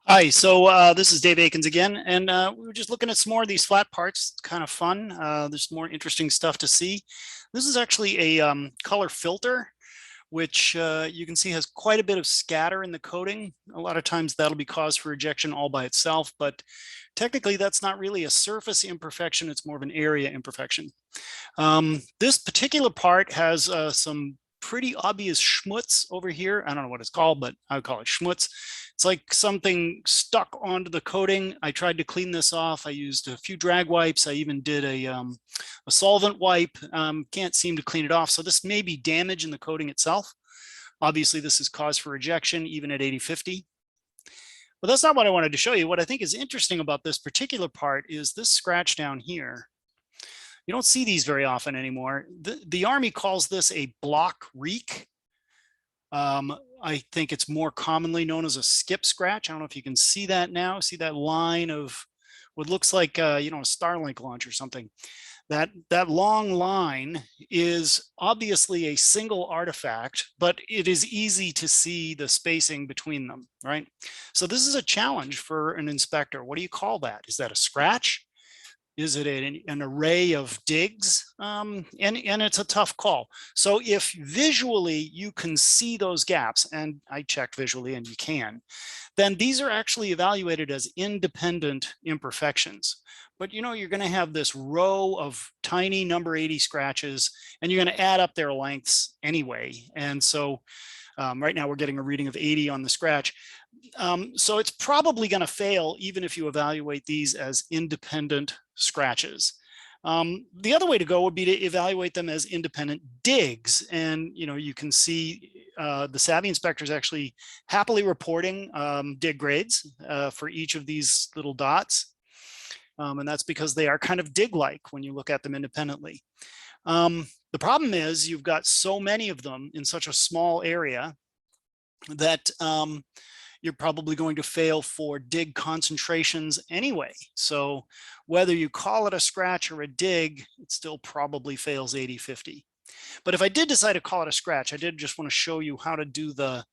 Hi, so this is Dave Aikens again, and we were just looking at some more of these flat parts. It's kind of fun. There's more interesting stuff to see. This is actually a color filter, which you can see has quite a bit of scatter in the coating. A lot of times that'll be cause for rejection all by itself, but technically that's not really a surface imperfection. It's more of an area imperfection. This particular part has some pretty obvious schmutz over here. I don't know what it's called, but I would call it schmutz. It's like something stuck onto the coating. I tried to clean this off. I used a few drag wipes. I even did a solvent wipe. Can't seem to clean it off. So this may be damage in the coating itself. Obviously, this is cause for rejection, even at 8050. But that's not what I wanted to show you. What I think is interesting about this particular part is this scratch down here. You don't see these very often anymore. The Army calls this a block reek. I think it's more commonly known as a skip scratch. I don't know if you can see that now. See that line of what looks like a Starlink launch or something. That long line is obviously a single artifact, but it is easy to see the spacing between them, right? So this is a challenge for an inspector. What do you call that? Is that a scratch? Is it an array of digs? And it's a tough call. So if visually you can see those gaps, and I checked visually and you can, then these are actually evaluated as independent imperfections. But you're going to have this row of tiny number 80 scratches, and you're going to add up their lengths anyway. And so right now we're getting a reading of 80 on the scratch. So it's probably going to fail even if you evaluate these as independent scratches. The other way to go would be to evaluate them as independent digs. And you can see the savvy inspectors actually happily reporting dig grades for each of these little dots. And that's because they are kind of dig-like when you look at them independently. The problem is you've got so many of them in such a small area that you're probably going to fail for dig concentrations anyway. So whether you call it a scratch or a dig, it still probably fails 80-50. But if I did decide to call it a scratch, I did just want to show you how to do the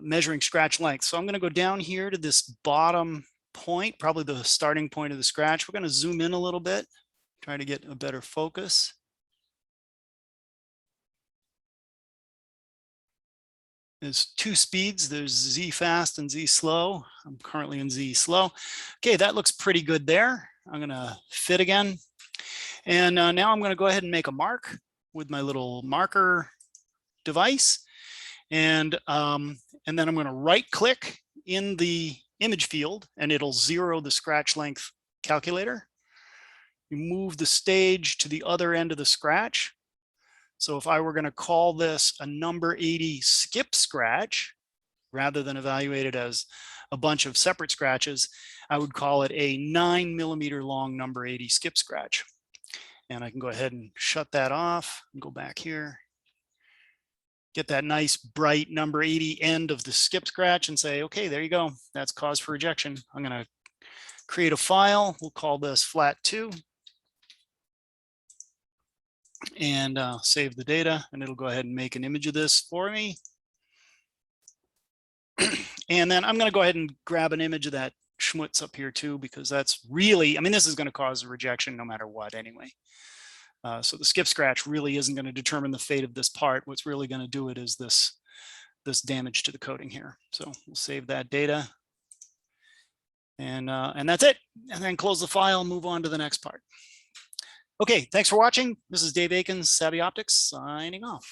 measuring scratch length. So I'm going to go down here to this bottom point, probably the starting point of the scratch. We're going to zoom in a little bit, try to get a better focus. There's two speeds. There's Z fast and Z slow. I'm currently in Z slow. Okay, that looks pretty good there. I'm going to fit again. And now I'm going to go ahead and make a mark with my little marker device. And then I'm going to right click in the image field and it'll zero the scratch length calculator. You move the stage to the other end of the scratch. So if I were going to call this a number 80 skip scratch, rather than evaluate it as a bunch of separate scratches, I would call it a 9 millimeter long number 80 skip scratch. And I can go ahead and shut that off and go back here. Get that nice bright number 80 end of the skip scratch and say, okay, there you go. That's cause for rejection. I'm going to create a file. We'll call this flat2. And save the data, and it'll go ahead and make an image of this for me. And then I'm going to go ahead and grab an image of that schmutz up here too, because that's really, this is going to cause a rejection no matter what anyway. So the skip scratch really isn't going to determine the fate of this part. What's really going to do it is this damage to the coating here. So we'll save that data. And that's it. And then close the file and move on to the next part. Okay, thanks for watching. This is Dave Aikens, Savvy Optics, signing off.